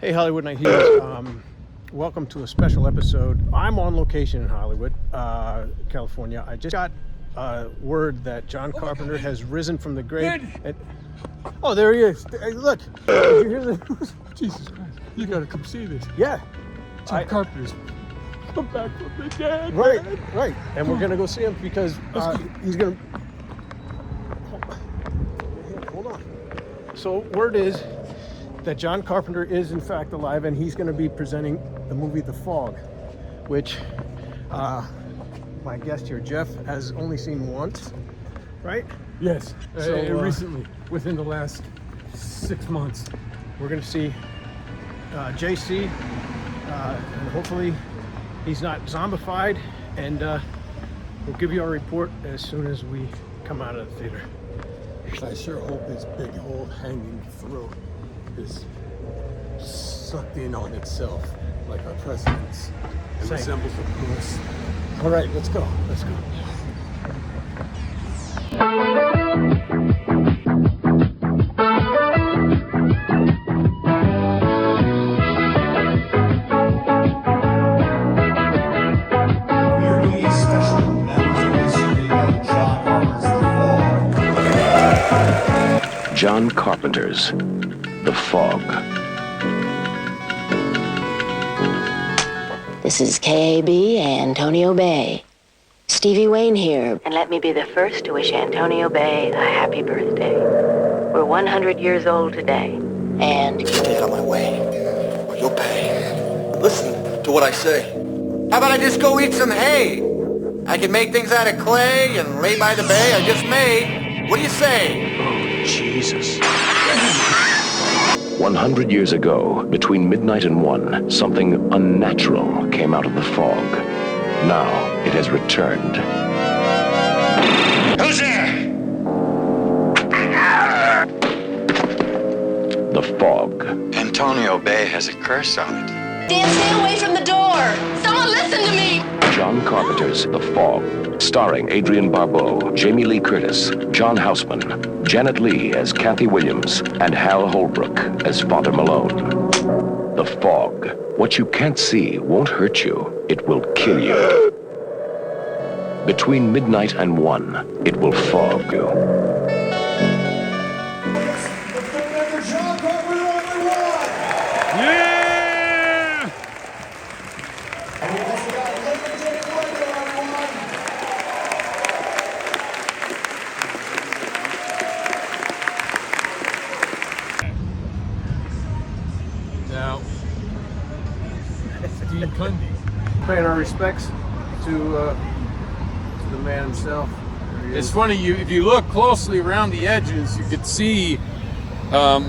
Hey, Hollywood Night Heroes. Welcome to a special episode. I'm on location in Hollywood, California. I just got word that John Carpenter has risen from the grave. Oh, there he is. Hey, look. Did you hear the Jesus Christ. You gotta come see this. Yeah. John Carpenter's come back from the dead. Right, right. And we're going to go see him because he's going to... Hold on. So word is that John Carpenter is in fact alive, and he's going to be presenting the movie The Fog, which my guest here, Jeff, has only seen once, right? Yes, So, recently, within the last 6 months. We're going to see JC, and hopefully he's not zombified, and we'll give you our report as soon as we come out of the theater. I sure hope his big old hanging throat is sucked in on itself like our president's. It Same. resembles a moose. All right, let's go. Let's go. We're doing a special Remembrance series about John Carpenter's The Fog. John Carpenter's The Fog. This is KAB, Antonio Bay. Stevie Wayne here, and let me be the first to wish Antonio Bay a happy birthday. We're 100 years old today, and... Stay out of my way, or you'll pay. Listen to what I say. How about I just go eat some hay? I can make things out of clay and lay by the bay I just made. What do you say? Oh, Jesus. 100 years ago, between midnight and 1, something unnatural came out of the fog. Now it has returned. Who's there? The fog. Antonio Bay has a curse on it. Dan, stay away from the door! Someone listen to me! John Carpenter's The Fog, starring Adrienne Barbeau, Jamie Lee Curtis, John Houseman, Janet Leigh as Kathy Williams, and Hal Holbrook as Father Malone. The Fog. What you can't see won't hurt you. It will kill you. Between midnight and 1, it will fog you. John Carpenter on the run! Yeah! And we also got limited weather on one. Now, Dean Cundy. Paying our respects to the man himself. There he It's is. funny, if you look closely around the edges, you could see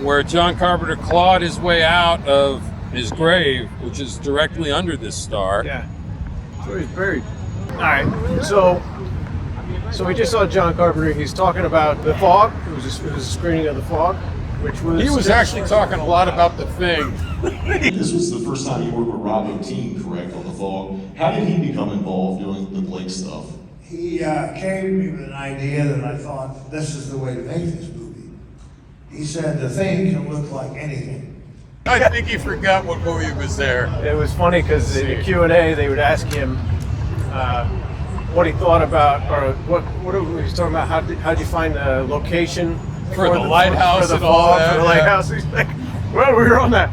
where John Carpenter clawed his way out of his grave, which is directly under this star. Yeah. That's where he's buried. All right. So we just saw John Carpenter. He's talking about The Fog. It was a screening of The Fog, which was... He was actually talking a lot about The Thing. This was the first time you worked with Rob Bottin, correct, on The Fog. How did he become involved doing the Blake stuff? He came to me with an idea that I thought, this is the way to make this movie. He said, the thing can look like anything. I think he forgot what movie was there. It was funny because in the Q&A they would ask him what he thought about, or what he was talking about. How'd you find the location For the lighthouse for the and all Fog, that, for the yeah. lighthouse? He's like, well, we were on the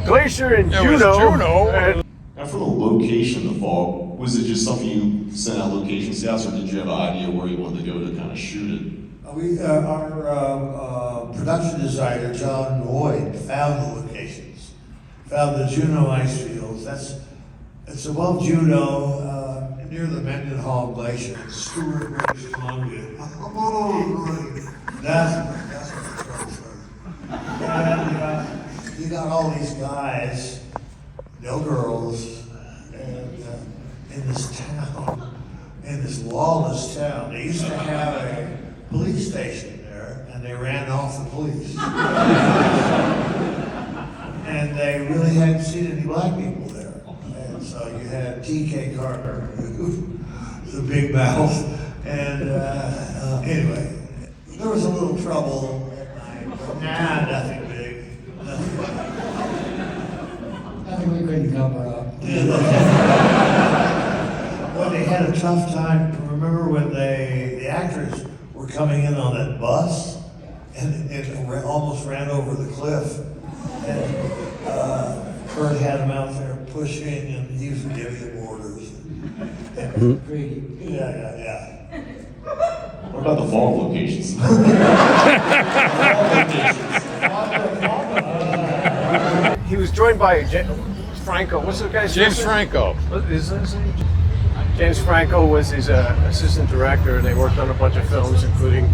glacier in It Juneau. was Juneau. And Now, for the location of The Fog, was it just something you sent out location scouts, or did you have an idea where you wanted to go to kind of shoot it? Our production designer, John Lloyd, found the locations, found the Juneau ice fields. It's above Juneau, near the Mendenhall Glacier, in Stewart, British Columbia. That's where the trouble started. And you got all these guys, no girls, and in this town, in this lawless town. They used to have a police station there, and they ran off the police. And they really hadn't seen any black people there. And so you had T.K. Carter, the big mouth, and anyway, there was a little trouble at night, but nothing big. something we couldn't cover up. Well, they had a tough time. Remember when the actors were coming in on that bus and it almost ran over the cliff, and Kurt had him out there pushing, and he was giving him orders. Greedy. Yeah. What about the fall locations? He was joined by Franco. What's the guy's name? James Franco. What is his name? James Franco was his assistant director, and they worked on a bunch of films, including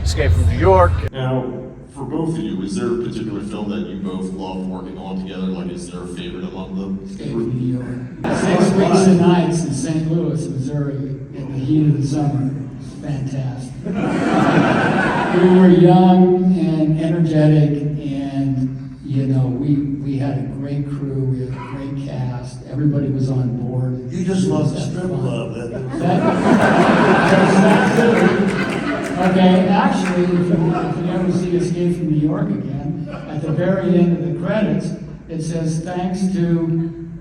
Escape from New York. Now, for both of you, is there a particular film that you both loved working on together? Like, is there a favorite among them? Escape from New York. 6 weeks and nights in St. Louis, Missouri, in the heat of the summer. It's fantastic. We were young and energetic, and we had a great crew. We had a great cast. Everybody was on board. You just love the strip club, didn't you? Okay, actually, if you ever see Escape from New York again, at the very end of the credits, it says thanks to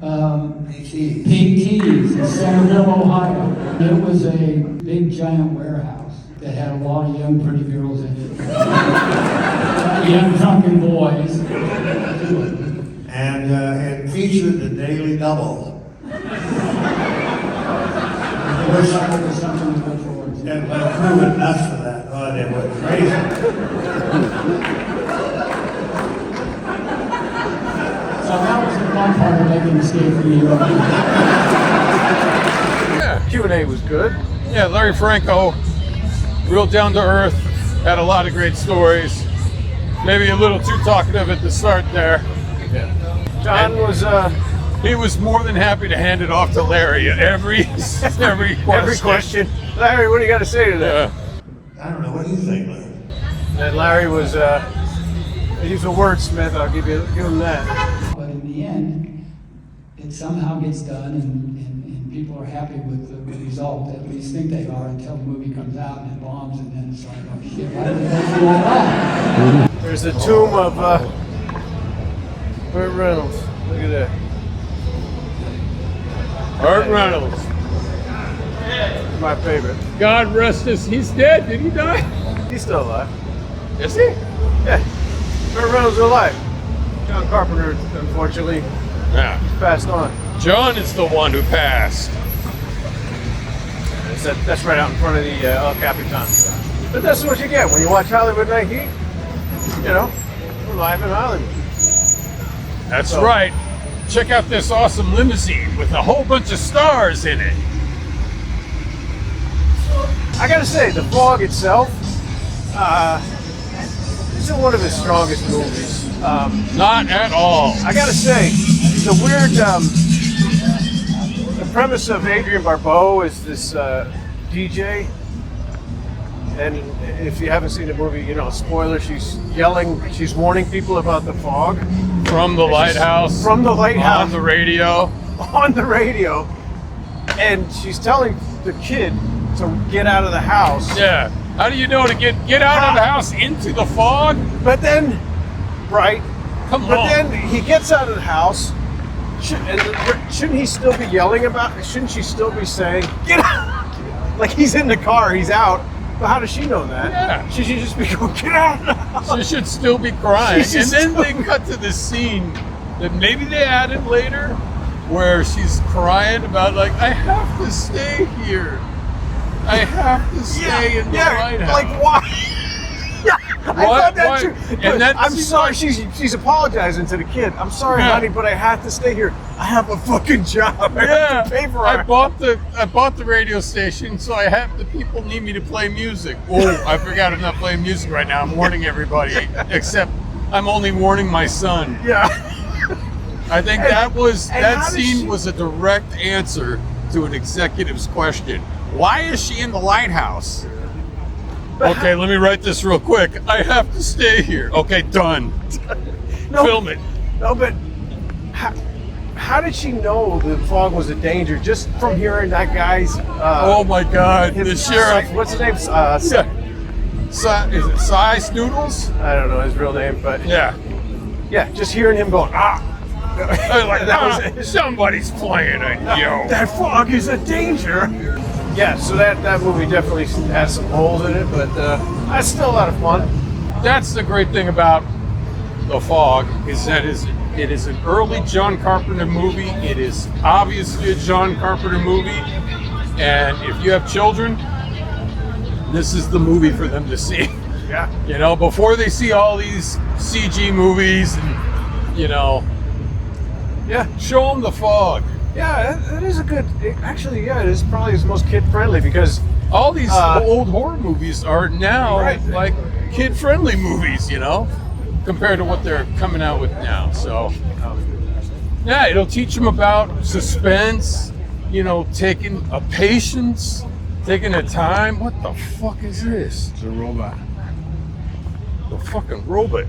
PTs in Centerville, Ohio. It was a big giant warehouse that had a lot of young pretty girls in it. Young drunken boys. And it featured the Daily Double. I wish I could have something to look forward to. And the crew went nuts for that. Oh, they went crazy. So that was the fun part of making Escape from New York. Yeah. Q&A was good. Yeah, Larry Franco, real down to earth, had a lot of great stories. Maybe a little too talkative at the start there. Yeah. John was He was more than happy to hand it off to Larry at every question. every question. Larry, what do you got to say to that? I don't know. What do you think, Larry? And Larry was he's a wordsmith. I'll give him that. But in the end, it somehow gets done, and people are happy with the result. At least think they are until the movie comes out and it bombs, and then it's like, oh shit, why did they do all that? There's the tomb of Burt Reynolds. Look at that. Burt Reynolds. My favorite. God rest his. He's dead. Did he die? He's still alive. Is he? Yeah. Burt Reynolds is alive. John Carpenter, unfortunately, Yeah. passed on. John is the one who passed. That's right out in front of the El Capitan. But that's what you get when you watch Hollywood Night Heat. We're live in Hollywood. That's right. Check out this awesome limousine with a whole bunch of stars in it. I gotta say, The Fog itself isn't one of his strongest movies. Not at all. I gotta say, the weird, the premise of Adrienne Barbeau is this DJ, and if you haven't seen the movie, spoiler, she's warning people about the fog. From the lighthouse. From the lighthouse. On the radio. On the radio. And she's telling the kid to get out of the house. Yeah. How do you know to get out of the house into the fog? But then, right. Come But on. then he gets out of the house. Shouldn't he still be yelling about it? Shouldn't she still be saying, get out? Like he's in the car, he's out. But how does she know that? Yeah. She should just be going, get out of the house. She should still be crying. She And should then still- they cut to this scene that maybe they added later where she's crying about like, I have to stay here. I have to stay in the lighthouse. Like why? Yeah, I thought that Why? too. And But that I'm seems sorry. like- She's apologizing to the kid. I'm sorry, Yeah. honey, but I have to stay here. I have a fucking job. I have to pay for I it. bought the radio station, so I have the people need me to play music. Oh, I forgot I'm not playing music right now. I'm warning everybody, except I'm only warning my son. Yeah. I think And- that and how does scene she- was a direct answer to an executive's question. Why is she in the lighthouse? Okay, let me write this real quick. I have to stay here. Okay, done. No, Film it. No, but how did she know the fog was a danger just from hearing that guy's? Oh my God, the his- sheriff. What's his name? Is it Cy Snoodles? I don't know his real name, but Yeah. yeah, just hearing him going I was like, somebody's playing it, yo. That fog is a danger. Yeah, so that movie definitely has some holes in it, but that's still a lot of fun. That's the great thing about The Fog, is that it is an early John Carpenter movie. It is obviously a John Carpenter movie, and if you have children, this is the movie for them to see. Yeah. You know, before they see all these CG movies, and show them The Fog. Yeah, that is a good. Actually, yeah, it is probably his most kid-friendly because all these old horror movies are now like kid-friendly movies, you know, compared to what they're coming out with now. So, yeah, it'll teach them about suspense, you know, taking a patience, taking a time. What the fuck is this? it's a robot. The fucking robot.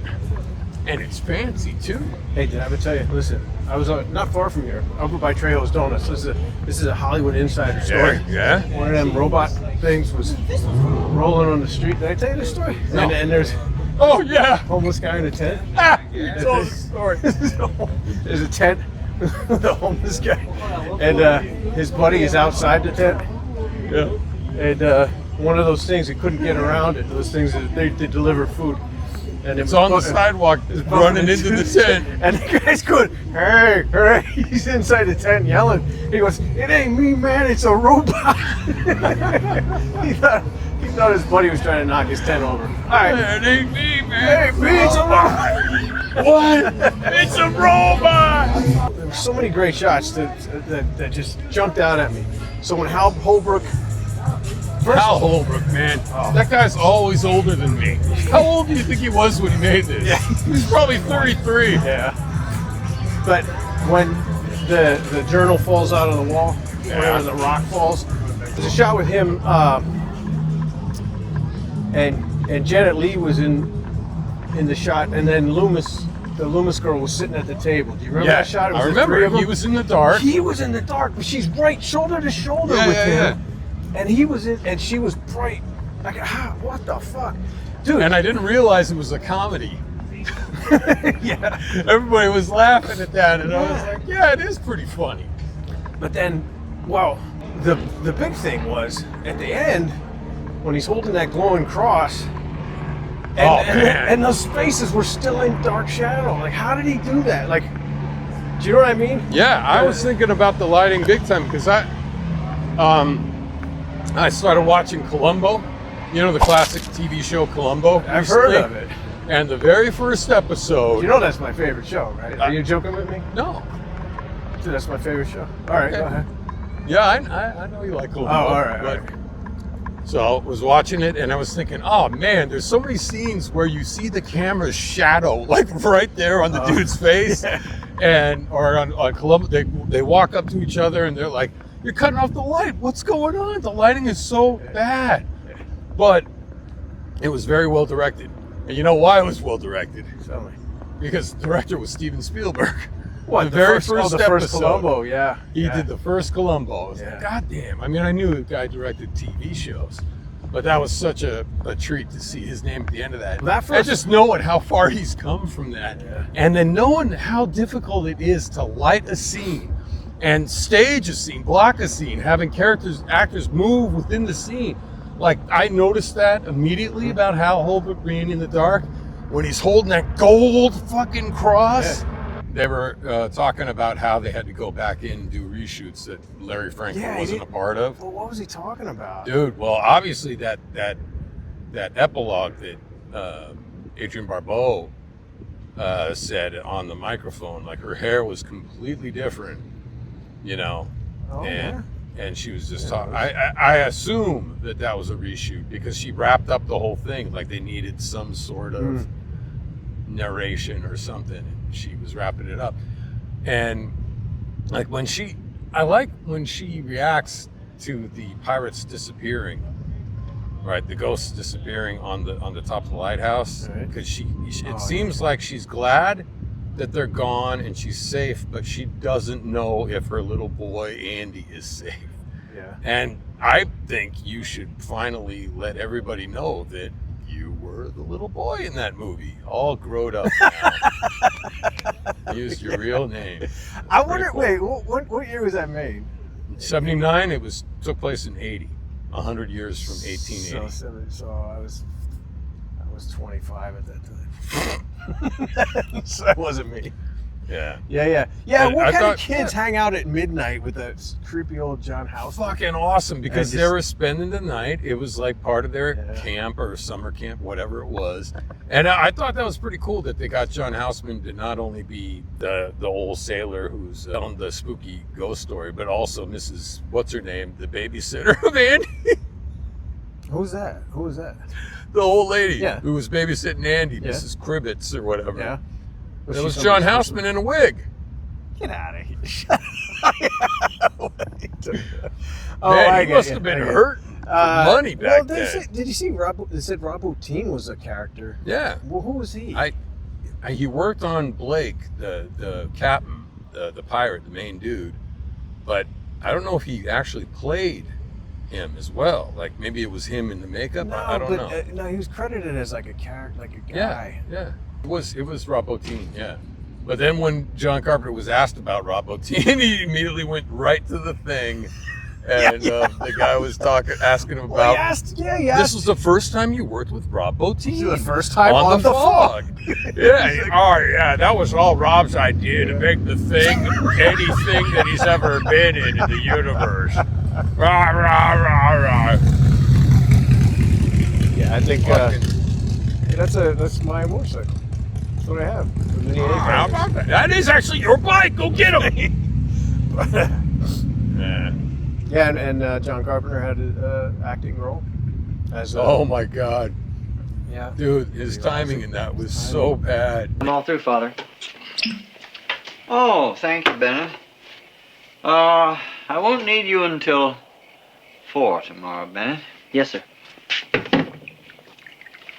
And it's fancy, too. Hey, did I ever tell you? Listen, I was not far from here, over by Trejo's Donuts. This is a Hollywood insider story. Yeah. One of them robot things was rolling on the street. Did I tell you this story? No. And there's Oh, yeah. homeless guy in a tent. You told the story. There's a tent with a homeless guy, and his buddy is outside the tent. Yeah. And one of those things, he couldn't get around it. Those things that they deliver food. And It's on the sidewalk, running into the tent. And the guy's going, hey, hey. He's inside the tent yelling. He goes, it ain't me, man, it's a robot. he thought his buddy was trying to knock his tent over. All right. It ain't me, man. Hey, me, it's a robot. What? It's a robot! There were so many great shots that just jumped out at me. So when Hal Holbrook... Hal Holbrook, man. That guy's always older than me. How old do you think he was when he made this? Yeah. He was probably 33. Yeah. But when the journal falls out on the wall, whenever the rock falls, there's a shot with him, and Janet Leigh was in the shot, and then the Loomis girl was sitting at the table. Do you remember that shot? It was I the remember. three of them. He was in the dark. He was in the dark, but she's right shoulder to shoulder with him. Yeah. And he was in, and she was bright. Like, what the fuck? Dude. And I didn't realize it was a comedy. Yeah. Everybody was laughing at that, and I was like, yeah, it is pretty funny. But then, well, the big thing was, at the end, when he's holding that glowing cross, and those spaces were still in dark shadow. Like, how did he do that? Like, do you know what I mean? Yeah, I was thinking about the lighting big time, because I started watching Columbo, you know, the classic TV show Columbo. I've heard of it. And the very first episode... You know that's my favorite show, right? Are you joking with me? No. Dude, that's my favorite show. All right, go ahead. Yeah, I know you like Columbo. Oh, all right, but, all right. So I was watching it, and I was thinking, oh, man, there's so many scenes where you see the camera's shadow, like right there on the dude's face. Yeah. Or on Columbo, they walk up to each other, and they're like, you're cutting off the light. What's going on? The lighting is so bad. But it was very well directed. And you know why it was well directed? Tell me. Because the director was Steven Spielberg. What, the very first first episode, Columbo, yeah. He did the first Columbo. I was Yeah. like, God damn. I mean, I knew the guy directed TV shows. But that was such a treat to see his name at the end of that. And just knowing how far he's come from that. Yeah. And then knowing how difficult it is to light a scene and stage a scene, block a scene, having actors move within the scene. Like, I noticed that immediately about Hal Holbrook being in the dark when he's holding that gold fucking cross. Yeah. They were talking about how they had to go back in and do reshoots that Larry Franklin wasn't a part of. Well, what was he talking about? Dude, well, obviously that epilogue that Adrienne Barbeau said on the microphone, like her hair was completely different. You know, and she was just talking. I assume that was a reshoot because she wrapped up the whole thing like they needed some sort of narration or something. And she was wrapping it up, and like I like when she reacts to the pirates disappearing, right? The ghosts disappearing on the top of the lighthouse, because it seems like she's glad that they're gone and she's safe, but she doesn't know if her little boy Andy is safe. Yeah. And I think you should finally let everybody know that you were the little boy in that movie, all grown up now. Use your real name. I wonder. Cool. Wait, what year was that made? 79. It took place in 80. 100 years from 1880. So I was 25 at that time. So that wasn't me. Yeah. Yeah. And What I kind of thought- kids hang out at midnight with that creepy old John House? Fucking awesome, because And they just- were spending the night. It was like part of their camp or summer camp, whatever it was. And I thought that was pretty cool that they got John Houseman to not only be the old sailor who's telling the spooky ghost story, but also Mrs. What's her name, the babysitter of Andy. Who's that? Who was that? The old lady Yeah. who was babysitting Andy, Yeah. Mrs. Cribbits or whatever. Yeah. It was John Houseman in a wig. Get out of here. Man, he must have been hurting for money back they then. said, did you see they said Rob Bottin was a character? Yeah. Well, who was he? He worked on Blake, the captain, the pirate, the main dude, but I don't know if he actually played him as well. Like maybe it was him in the makeup. I don't know. No, he was credited as like a character, like a guy. Yeah. It was Rob Bottin, yeah. But then when John Carpenter was asked about Rob Bottin, he immediately went right to the thing, and the guy was asking him about. He asked. This was the first time you worked with Rob Bottin. This is the first time on the Fog. Yeah, that was all Rob's idea to make the thing anything that he's ever been in the universe. Rah, rah, rah, rah. Yeah, I think that's my motorcycle. That's what I have. How about that? That is actually your bike. Go get him. Yeah, and John Carpenter had an acting role as. Oh my God, Yeah. dude, his timing in that was so bad. I'm all through, Father. Oh, thank you, Bennett. I won't need you until 4 tomorrow, Bennett. Yes, sir.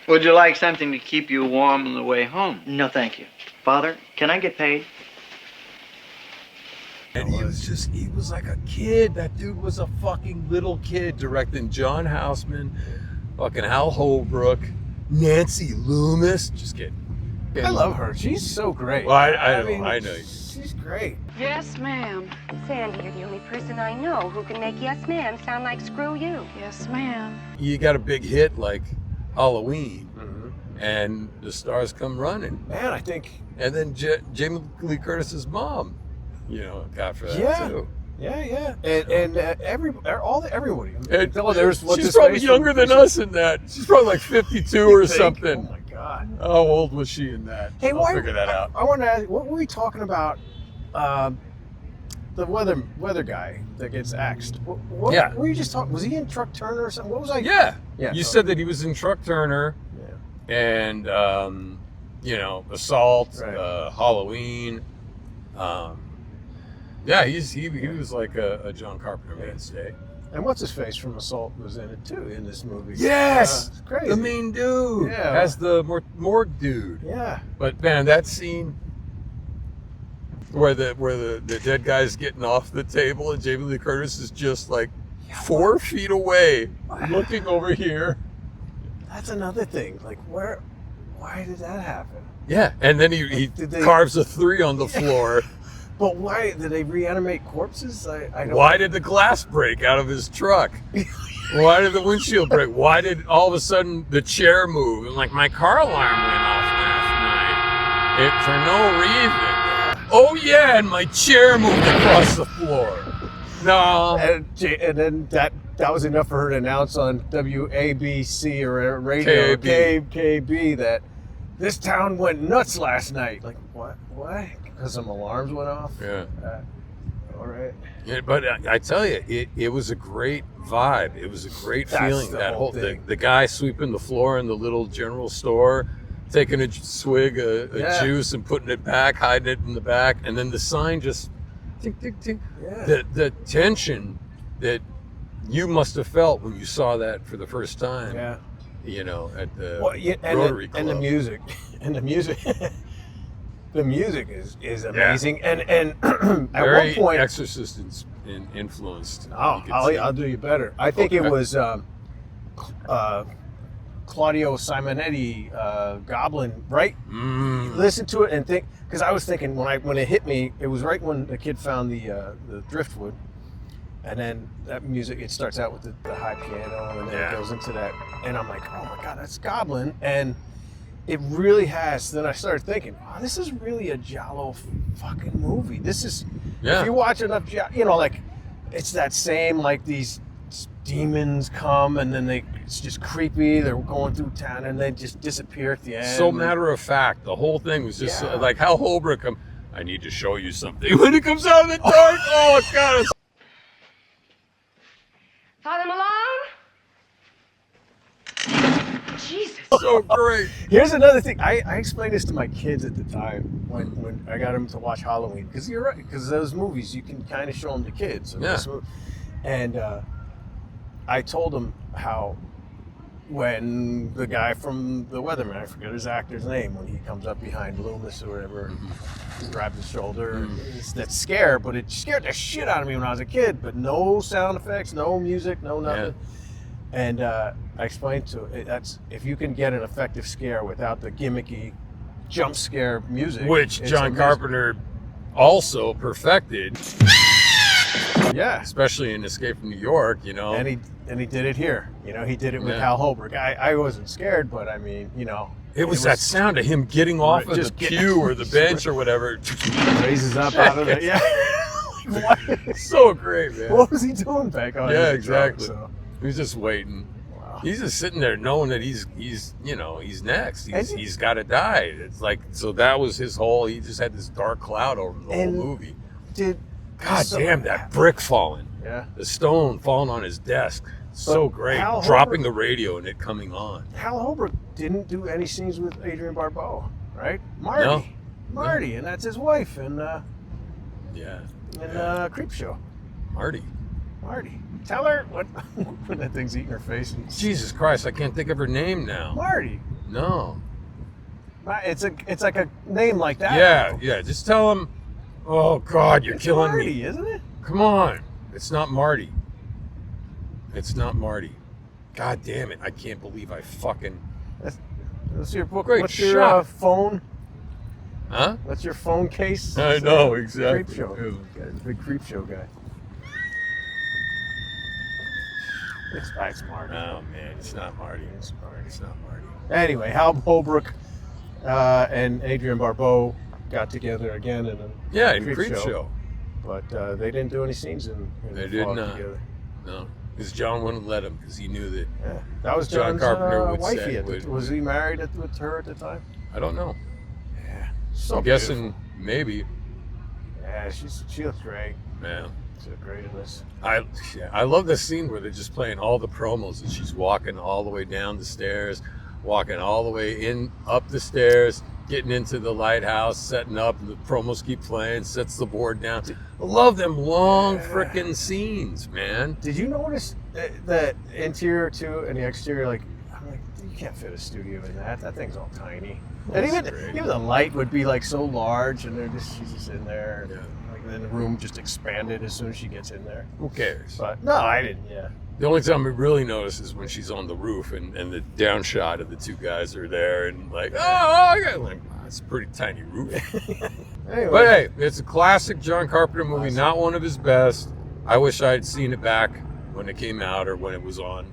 Would you like something to keep you warm on the way home? No, thank you. Father, can I get paid? And he was like a kid. That dude was a fucking little kid directing John Houseman, fucking Hal Holbrook, Nancy Loomis. Just kidding. I love her. She's so great. Well, I know. She's great. Yes, ma'am. Sandy, you're the only person I know who can make yes, ma'am sound like screw you. Yes, ma'am. You got a big hit like Halloween, and the stars come running. Man, I think. And then Jamie Lee Curtis's mom, got for that too. Yeah. And everybody. And there's she's probably younger than us in that. She's probably like 52 or something. Oh my God. How old was she in that? Hey, I'll figure that out. I want to ask, what were we talking about? The weather guy that gets axed. What were you just talking? Was he in Truck Turner or something? What was I? Yeah. Yeah. You said that he was in Truck Turner. Yeah. And Assault, Right. Halloween. He was like a John Carpenter mainstay. And what's his face from Assault was in it too in this movie. Yes, it's crazy. the main dude. Yeah. As the morgue dude. Yeah. But man, that scene where the dead guy's getting off the table and Jamie Lee Curtis is just like 4 feet away, looking over here. That's another thing. Like why did that happen? Yeah, and then he carves a 3 on the floor. But why did they reanimate corpses? I don't. Why did the glass break out of his truck? Why did the windshield break? Why did all of a sudden the chair move? And like my car alarm went off last night. For no reason. Oh yeah, and my chair moved across the floor. No. And then that was enough for her to announce on WABC or radio KB that this town went nuts last night. Like what? Because some alarms went off? Yeah. All right. Yeah, but I tell you, it was a great vibe. It was a great feeling. The that whole whole thing. the guy sweeping the floor in the little general store, taking a swig of juice and putting it back, hiding it in the back, and then the sign just tick tick tick. Yeah. The tension that you must have felt when you saw that for the first time. Yeah. At the and Rotary Club. And the music. The music is amazing, and at Very one point, Exorcist influenced. I'll do you better. I think it was Claudio Simonetti Goblin, right? Listen to it and think, because I was thinking when it hit me, it was right when the kid found the driftwood, and then that music, it starts out with the high piano, and then it goes into that, and I'm like, oh my God, that's Goblin, and it really has. Then I started thinking, oh, this is really a giallo fucking movie. This is, if you watch enough, like, it's that same, like, these demons come and then it's just creepy. They're going through town and they just disappear at the end. So matter of fact, the whole thing was just like Hal Holbrook. I need to show you something when it comes out of the dark. Oh God! Father Malone? Jesus. So great. Here's another thing. I explained this to my kids at the time when I got them to watch Halloween, because you're right, because those movies you can kind of show them to kids. And I told them how when the guy from The Weatherman, I forget his actor's name, when he comes up behind Loomis or whatever, grabs his shoulder, it's that scare, but it scared the shit out of me when I was a kid, but no sound effects, no music, no nothing. And I explained to it, that's, if you can get an effective scare without the gimmicky jump scare music, which John Carpenter also perfected. Yeah, especially in Escape from New York, and he did it here. He did it with Hal Holbrook. I wasn't scared, but I mean, it was that sound of him getting off of the pew or the bench or whatever. Raises up out of it. Yeah. So great, man. What was he doing back on? Yeah, exactly. He was just waiting. Wow. He's just sitting there knowing that he's next. He's got to die. It's like, so that was his whole. He just had this dark cloud over the whole movie. God damn, that brick falling. Yeah. The stone falling on his desk. So great. Dropping the radio and it coming on. Hal Holbrook didn't do any scenes with Adrienne Barbeau, right? Marty, and that's his wife, and Creepshow. Marty. Tell her what when that thing's eating her face. Jesus Christ, I can't think of her name now. Marty. No. It's like a name like that. Yeah. Just tell him. Oh God, you're killing Marty, me. Isn't it? Come on. It's not Marty. God damn it. I can't believe I fucking... That's your book. Great What's your phone? Huh? What's your phone case? I know, exactly. Creepshow. Big Creepshow guy. It's Marty. Oh, man. It's not Marty. It's not Marty. Anyway, Hal Holbrook and Adrienne Barbeau got together again in a Creepshow. But they didn't do any scenes in They did not. Together. No. Because John wouldn't let him, because he knew that that was John John's Carpenter would wifey. say... Was he married with her at the time? I don't know. Yeah. So I'm guessing maybe. Yeah, she looks great. Man. She looks great in this. I love the scene where they're just playing all the promos, and she's walking all the way down the stairs, walking all the way up the stairs, getting into the lighthouse, setting up, and the promos keep playing, sets the board down. I love them long frickin' scenes, man. Did you notice the interior too and the exterior? Like, I'm like, you can't fit a studio in that. That thing's all tiny. And even the light would be like so large, and she's just in there. Yeah. Like then the room just expanded as soon as she gets in there. Who cares? But no, I didn't. Yeah. The only time we really notice is when she's on the roof and the down shot of the two guys are there and like, it's a pretty tiny roof. Anyway. But hey, it's a classic John Carpenter movie, not one of his best. I wish I had seen it back when it came out or when it was on,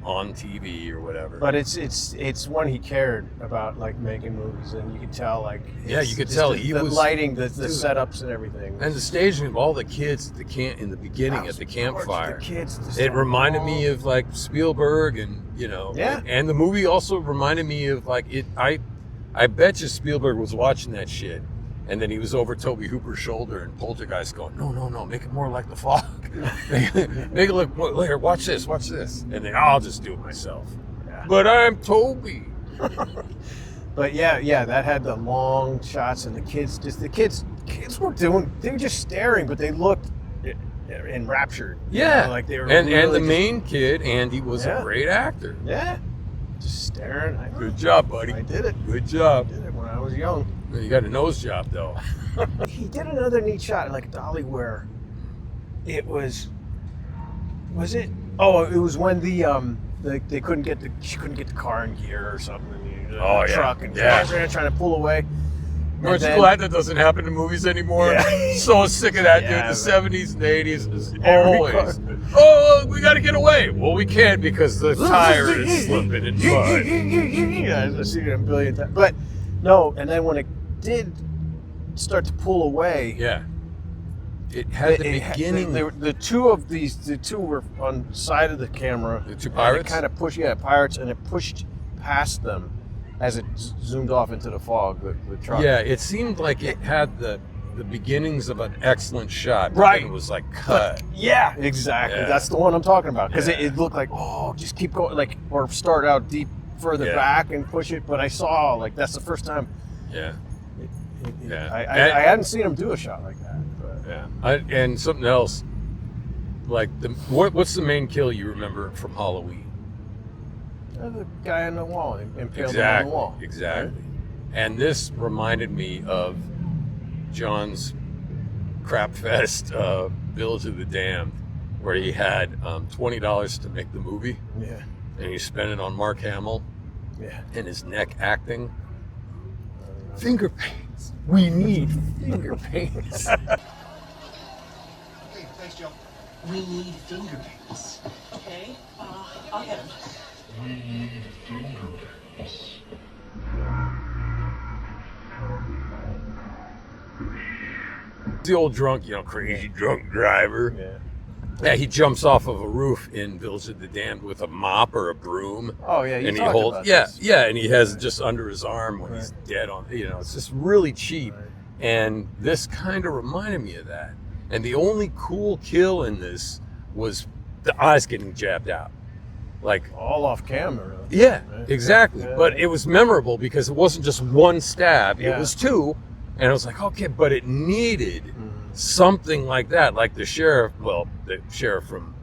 on TV or whatever. But it's one he cared about, like making movies, and you could tell, like you could tell he was lighting, the setups and everything, and the staging of all the kids at in the beginning at the campfire. The kids, it reminded me of like Spielberg, and and the movie also reminded me of like it. I bet you Spielberg was watching that shit. And then he was over Toby Hooper's shoulder, and Poltergeist going, no, make it more like The Fog. make it look more, later, watch this. And then I'll just do it myself. Yeah. But I'm Toby. But yeah, that had the long shots, and the kids were they were just staring, but they looked enraptured. Yeah. Like they were and the main kid, Andy, was a great actor. Yeah. Just staring. Good job, buddy. I did it. Good job. I did it when I was young. You got a nose job, though. He did another neat shot, like Dolly, where it was it? Oh, it was when they couldn't get she couldn't get the car in gear or something. Oh, yeah. Truck and Yeah. trying to pull away. Aren't you glad that doesn't happen in movies anymore? Yeah. So sick of that, Yeah, dude. The 70s and 80s is Every always, oh, we got to get away. Well, we can't because the tire is slipping in mud. Yeah, I've seen it a billion times. But no, and then when it did start to pull away, Yeah. It had the beginning. The two were on the side of the camera. The two and pirates? It kind of pushed, pirates, and it pushed past them as it zoomed off into the fog. The truck. Yeah, it seemed like it had the beginnings of an excellent shot. but Right. then It was like cut. Yeah, exactly. Yeah. That's the one I'm talking about. Because Yeah. it looked like, oh, just keep going, like, or start out deep further Yeah. back and push it. But I saw, like, that's the first time. Yeah. Yeah. I hadn't seen him do a shot like that. But. Yeah. And something else, like what's the main kill you remember from Halloween? The guy on the wall, impaled him on the wall. Exactly. And this reminded me of John's crap fest, Village of the Damned, where he had $20 to make the movie. Yeah. And he spent it on Mark Hamill. Yeah. And his neck acting. Finger paints. We need finger paints. Hey, thanks, Joe. We need finger paints. Okay, I'll get them. We need finger paints. The old drunk, crazy drunk driver. Yeah. Yeah, he jumps off of a roof in Village of the Damned with a mop or a broom. Oh yeah, and he talked holds, about yeah, this. yeah, and he has it just under his arm when he's dead on. It's just really cheap, and this kind of reminded me of that. And the only cool kill in this was the eyes getting jabbed out, like all off camera. yeah, Right. exactly. Yeah. But it was memorable because it wasn't just one stab; Yeah. it was two, and it was like, okay, but it needed something like that, like the sheriff from,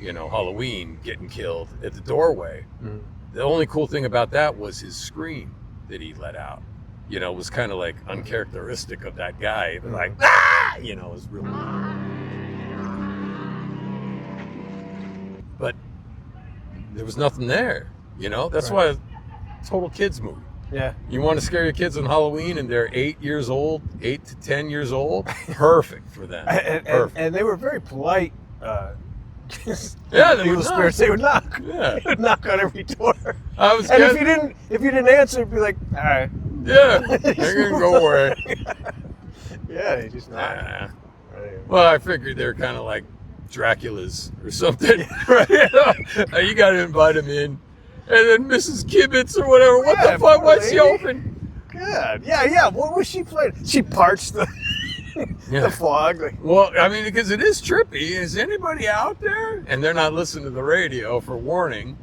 Halloween getting killed at the doorway. Mhm. The only cool thing about that was his scream that he let out. It was kind of like uncharacteristic of that guy. It was like, ah! It was really. But there was nothing there. That's why it's a total kids movie. Yeah. You want to scare your kids on Halloween and they're 8 to 10 years old? Perfect for them. Perfect. And they were very polite. Yeah, they would evil knock. spirits. They would knock. Yeah. They would knock on every door. And if you didn't answer, it'd be like, all right. Yeah, they're gonna go away. Yeah, they just knock. Nah. Well, I figured they're kind of like Dracula's or something, right? You got to invite them in, and then Mrs. Kibitz or whatever. What the fuck? What's she open? God, yeah. What was she playing? She parched the the fog. Like, well, I mean, because it is trippy. Is anybody out there? And they're not listening to the radio for warning.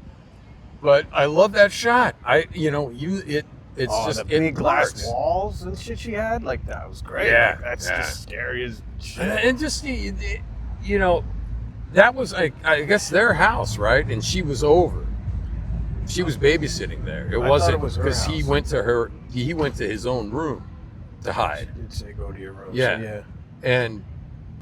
But I love that shot. It's just the big glass works. walls and shit she had. Like that was great. Yeah, Like, that's yeah. just scary as shit. And just that was I guess their house, right? And she was over. She was babysitting there. It I wasn't thought it was her because he house. went to her. He went to his own room to hide. She did say go to your room. Yeah. So,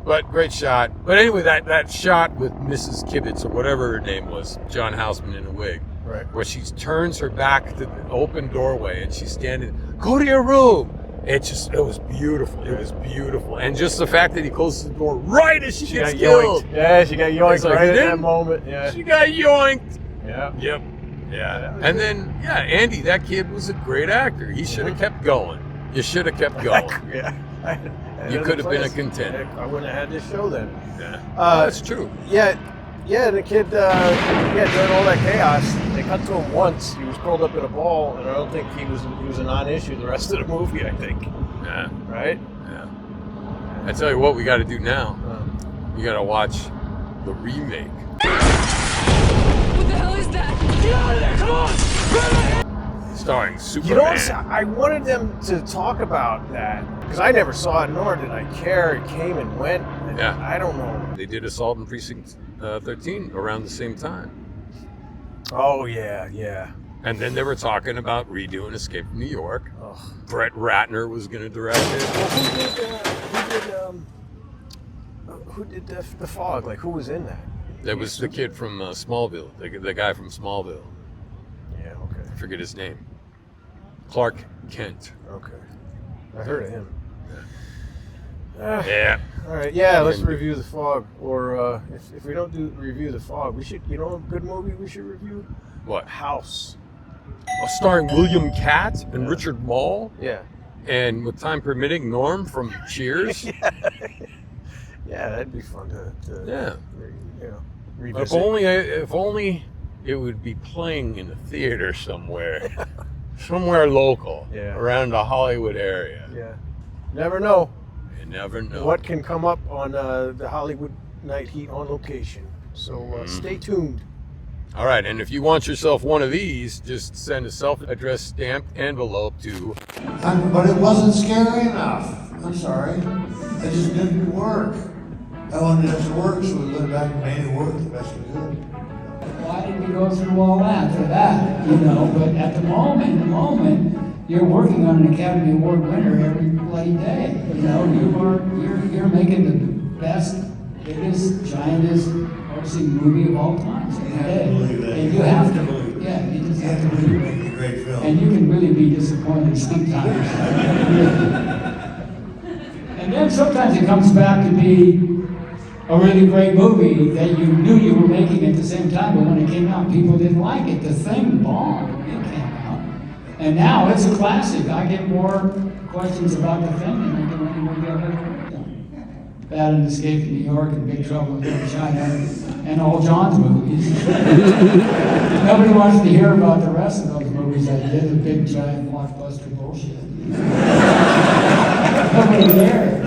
But great shot. But anyway, that shot with Mrs. Kibitz or whatever her name was, John Houseman in a wig, right. where she turns her back to the open doorway and she's standing. Go to your room. It was beautiful. It was beautiful, and just the fact that he closes the door right as she gets got killed. yoinked. Yeah, she got yoinked It's like, right you at that didn't- moment. Yeah. She got yoinked. Yeah. Yep. Yeah. And then, Andy, that kid was a great actor. He should have kept going. You should have kept going. Yeah. You could have been a contender. I wouldn't have had this show then. Yeah. That's true. Yeah, the kid, during all that chaos, they cut to him once. He was curled up in a ball, and I don't think he was a non-issue the rest of the movie, I think. Yeah. Right? Yeah. I tell you what we got to do now. We got to watch the remake. What the hell is that? Get out of there! Come on! Starring Superman. You know, I wanted them to talk about that, because I never saw it, nor did I care. It came and went. And Yeah. I don't know. They did Assault on Precinct 13 around the same time. Oh, yeah. And then they were talking about redoing Escape from New York. Brett Ratner was going to direct it. Who did the Fog? Like, who was in that? That was the kid from Smallville, the guy from Smallville. Yeah, okay. I forget his name. Clark Kent. Okay. I heard of him. Yeah. All right, yeah, let's review The Fog. Or if we don't review The Fog, we should, a good movie we should review? What? House. Starring William Catt and Richard Mall. Yeah. And with time permitting, Norm from Cheers. Yeah, that'd be fun to revisit. If only it would be playing in a theater somewhere. Somewhere local. Yeah. Around the Hollywood area. Yeah. Never know. You never know. What can come up on the Hollywood Night Heat on location. So stay tuned. All right, and if you want yourself one of these, just send a self-addressed stamped envelope to... But it wasn't scary enough. I'm sorry. It just didn't work. I wanted it to work, so we went back and made it work the best we could. Why did we go through all that for that? But at the moment, you're working on an Academy Award winner every bloody day. You're making the best, biggest, giantest grossing movie of all time every day. And you have to. Yeah, you just have to believe it. Great film. And you can really be disappointed sometimes. And then sometimes it comes back to be a really great movie that you knew you were making at the same time, but when it came out, people didn't like it. The Thing bombed when it came out. And now it's a classic. I get more questions about The Thing than I do any movie I've ever worked on. Bad and Escape from New York and Big Trouble in Little China and all John's movies. Nobody wants to hear about the rest of those movies I did, the big, giant, blockbuster bullshit. Nobody cares.